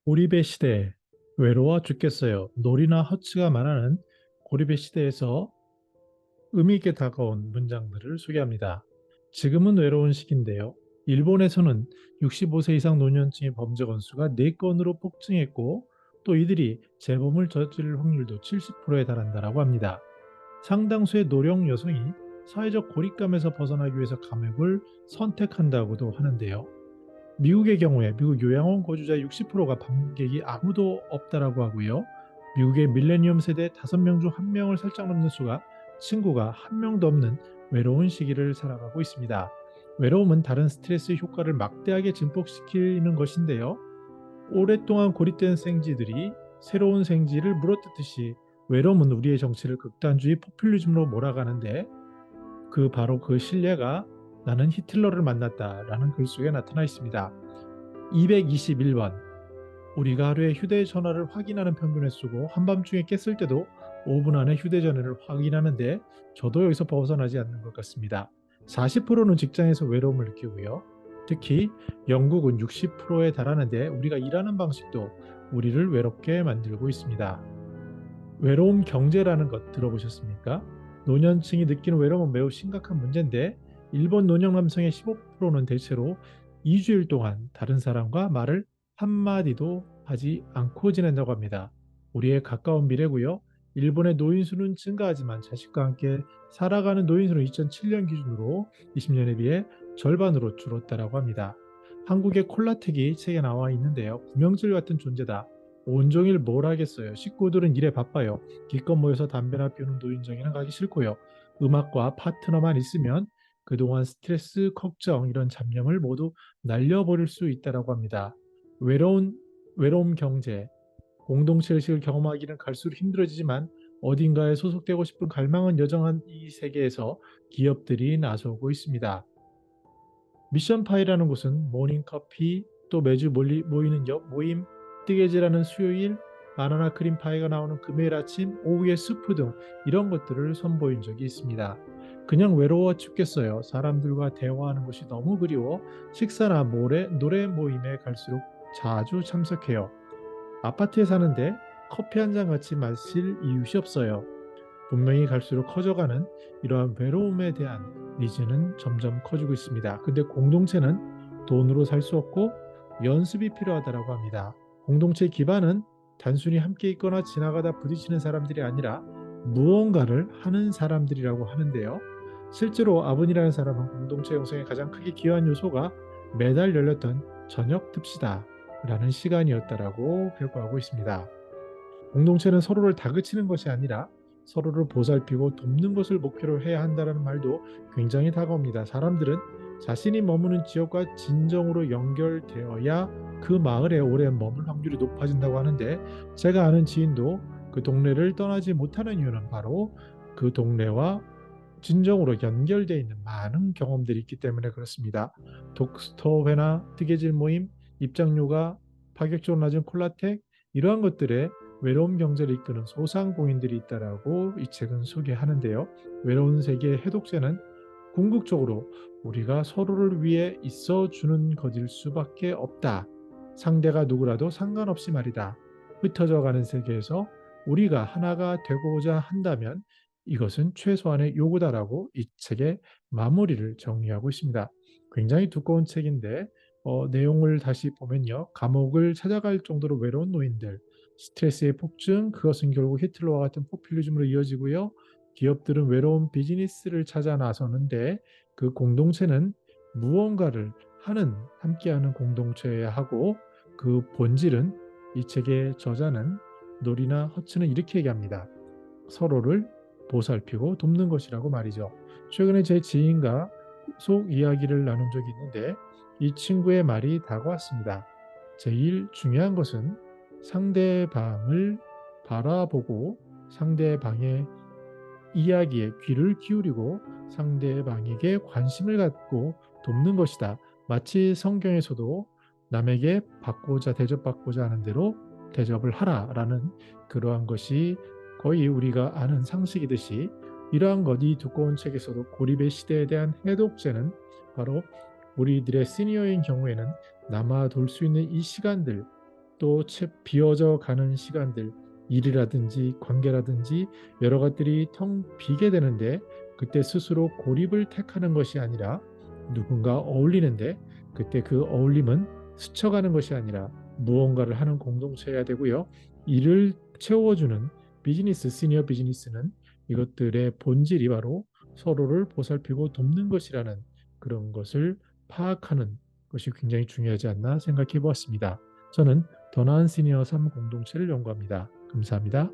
고립의 시대, 외로워 죽겠어요. 놀이나 허츠가 말하는 고립의 시대에서 의미 있게 다가온 문장들을 소개합니다. 지금은 외로운 시기인데요. 일본에서는 65세 이상 노년층의 범죄 건수가 4건으로 폭증했고 또 이들이 재범을 저지를 확률도 70%에 달한다고 합니다. 상당수의 노령 여성이 사회적 고립감에서 벗어나기 위해서 감옥을 선택한다고도 하는데요. 미국의 경우에 미국 요양원 거주자 60%가 방문객이 아무도 없다라고 하고요. 미국의 밀레니엄 세대 5명 중 1명을 살짝 넘는 수가 친구가 1명도 없는 외로운 시기를 살아가고 있습니다. 외로움은 다른 스트레스 효과를 막대하게 증폭시키는 것인데요. 오랫동안 고립된 생쥐들이 새로운 생쥐를 물어뜯듯이 외로움은 우리의 정치를 극단주의 포퓰리즘으로 몰아가는데 바로 그 신뢰가 나는 히틀러를 만났다라는 글 속에 나타나 있습니다. 221번. 우리가 하루에 휴대전화를 확인하는 평균 횟수고 한밤중에 깼을 때도 5분 안에 휴대전화를 확인하는데 저도 여기서 벗어나지 않는 것 같습니다. 40%는 직장에서 외로움을 느끼고요. 특히 영국은 60%에 달하는데 우리가 일하는 방식도 우리를 외롭게 만들고 있습니다. 외로움 경제라는 것 들어보셨습니까? 노년층이 느끼는 외로움은 매우 심각한 문제인데 일본 노령 남성의 15%는 대체로 2주일 동안 다른 사람과 말을 한마디도 하지 않고 지낸다고 합니다. 우리의 가까운 미래고요. 일본의 노인 수는 증가하지만 자식과 함께 살아가는 노인 수는 2007년 기준으로 20년에 비해 절반으로 줄었다고 합니다. 한국의 콜라텍이 책에 나와 있는데요. 구명질 같은 존재다. 온종일 뭘 하겠어요. 식구들은 일에 바빠요. 기껏 모여서 담배나 피우는 노인정에는 가기 싫고요. 음악과 파트너만 있으면 그동안 스트레스, 걱정 이런 잡념을 모두 날려버릴 수 있다고 합니다. 외로움 경제, 공동체 의식을 경험하기는 갈수록 힘들어지지만 어딘가에 소속되고 싶은 갈망은 여전한 이 세계에서 기업들이 나서고 있습니다. 미션파이라는 곳은 모닝커피 또 매주 모이는 모임 뜨개질하는 수요일 바나나 크림파이가 나오는 금요일 아침 오후에 수프 등 이런 것들을 선보인 적이 있습니다. 그냥 외로워 죽겠어요. 사람들과 대화하는 것이 너무 그리워 식사나 노래 모임에 갈수록 자주 참석해요. 아파트에 사는데 커피 한 잔 같이 마실 이웃이 없어요. 분명히 갈수록 커져가는 이러한 외로움에 대한 니즈는 점점 커지고 있습니다. 근데 공동체는 돈으로 살 수 없고 연습이 필요하다고 합니다. 공동체 기반은 단순히 함께 있거나 지나가다 부딪히는 사람들이 아니라 무언가를 하는 사람들이라고 하는데요. 실제로 아분이라는 사람은 공동체 형성에 가장 크게 기여한 요소가 매달 열렸던 저녁 듭시다라는 시간이었다라고 별거하고 있습니다. 공동체는 서로를 다그치는 것이 아니라 서로를 보살피고 돕는 것을 목표로 해야 한다는 말도 굉장히 다가옵니다. 사람들은 자신이 머무는 지역과 진정으로 연결되어야 그 마을에 오래 머물 확률이 높아진다고 하는데 제가 아는 지인도 그 동네를 떠나지 못하는 이유는 바로 그 동네와 진정으로 연결되어 있는 많은 경험들이 있기 때문에 그렇습니다. 독서회나 뜨개질 모임, 입장료가 파격적으로 낮은 콜라텍 이러한 것들에 외로움 경제를 이끄는 소상공인들이 있다라고 이 책은 소개하는데요. 외로운 세계의 해독제는 궁극적으로 우리가 서로를 위해 있어주는 것일 수밖에 없다. 상대가 누구라도 상관없이 말이다. 흩어져가는 세계에서 우리가 하나가 되고자 한다면 이것은 최소한의 요구다라고 이 책의 마무리를 정리하고 있습니다. 굉장히 두꺼운 책인데 내용을 다시 보면요. 감옥을 찾아갈 정도로 외로운 노인들, 스트레스의 폭증, 그것은 결국 히틀러와 같은 포퓰리즘으로 이어지고요. 기업들은 외로운 비즈니스를 찾아 나서는데 그 공동체는 무언가를 함께하는 공동체여야 하고 그 본질은 이 책의 저자는 놀이나 허츠는 이렇게 얘기합니다. 서로를 보살피고 돕는 것이라고 말이죠. 최근에 제 지인과 속 이야기를 나눈 적이 있는데 이 친구의 말이 다가왔습니다. 제일 중요한 것은 상대방을 바라보고 상대방의 이야기에 귀를 기울이고 상대방에게 관심을 갖고 돕는 것이다. 마치 성경에서도 남에게 대접받고자 하는 대로 대접을 하라라는 그러한 것이 거의 우리가 아는 상식이듯이 이러한 이 두꺼운 책에서도 고립의 시대에 대한 해독제는 바로 우리들의 시니어인 경우에는 남아돌 수 있는 이 시간들 또 비어져 가는 시간들, 일이라든지 관계라든지 여러 것들이 텅 비게 되는데 그때 스스로 고립을 택하는 것이 아니라 누군가 어울리는데 그때 그 어울림은 스쳐가는 것이 아니라 무언가를 하는 공동체여야 되고요. 이를 채워주는 비즈니스, 시니어 비즈니스는 이것들의 본질이 바로 서로를 보살피고 돕는 것이라는 그런 것을 파악하는 것이 굉장히 중요하지 않나 생각해 보았습니다. 저는 더 나은 시니어 삶 공동체를 연구합니다. 감사합니다.